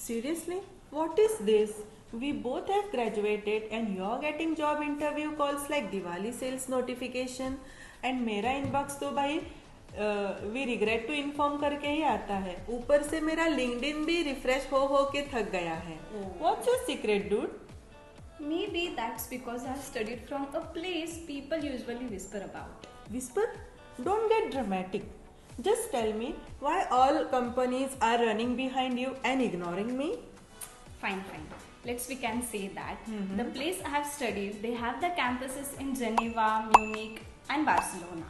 Seriously? What is this? We both have graduated and you're getting job interview calls like Diwali sales notification and मेरा inbox तो भाई we regret to inform करके ही आता है. ऊपर से मेरा LinkedIn भी refresh हो के थक गया है. What's your secret, dude? Maybe that's because I've studied from a place people usually whisper about. Whisper? Don't get dramatic. Just tell me why all companies are running behind you and ignoring me. Fine. We can say that. The place I have studied, they have the campuses in Geneva, Munich and Barcelona.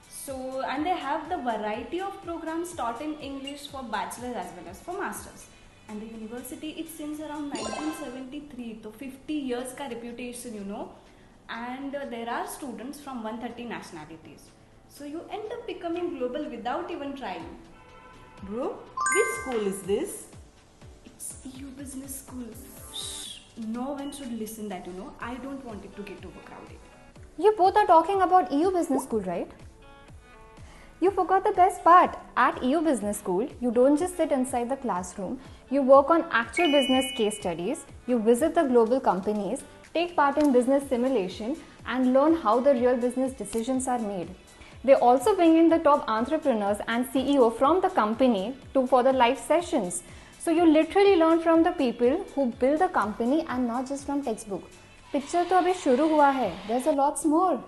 So, and they have the variety of programs taught in English for bachelor's as well as for masters. And the university, it since around 1973, so 50 years ka reputation, you know. And there are students from 130 nationalities. So you end up becoming global without even trying. Bro, which school is this? It's EU Business School. Shh, no one should listen that, you know. I don't want it to get overcrowded. You both are talking about EU Business School, right? You forgot the best part. At EU Business School, you don't just sit inside the classroom. You work on actual business case studies. You visit the global companies, take part in business simulation, and learn how the real business decisions are made. They also bring in the top entrepreneurs and CEO from the company for the live sessions. So you literally learn from the people who build the company and not just from textbook. Picture तो अभी शुरू हुआ है. There's a lots more.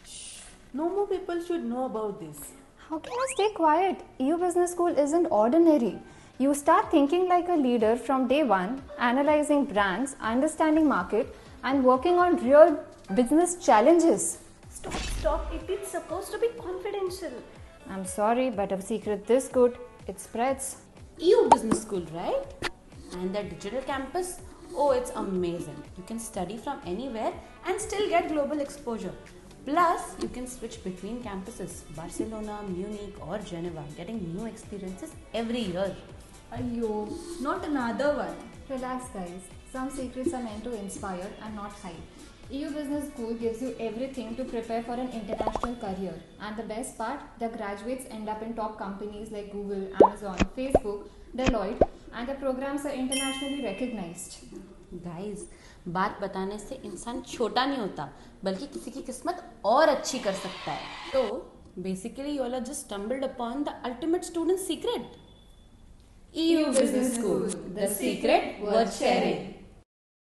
Shh. No more people should know about this. How can I stay quiet? EU Business School isn't ordinary. You start thinking like a leader from day one, analyzing brands, understanding market, and working on real business challenges. Stop. It is supposed to be confidential. I'm sorry, but a secret this good, it spreads. EU Business School, right? And the digital campus? Oh, it's amazing. You can study from anywhere and still get global exposure. Plus, you can switch between campuses, Barcelona, Munich or Geneva, getting new experiences every year. Ayyo, not another one. Relax guys, some secrets are meant to inspire and not hide. EU Business School gives you everything to prepare for an international career. And the best part, the graduates end up in top companies like Google, Amazon, Facebook, Deloitte, and the programs are internationally recognized. Guys, बात बताने से इंसान छोटा नहीं होता, बल्कि किसी की किस्मत और अच्छी कर सकता है. तो basically you all have just stumbled upon the ultimate student secret. EU Business School, the secret worth sharing.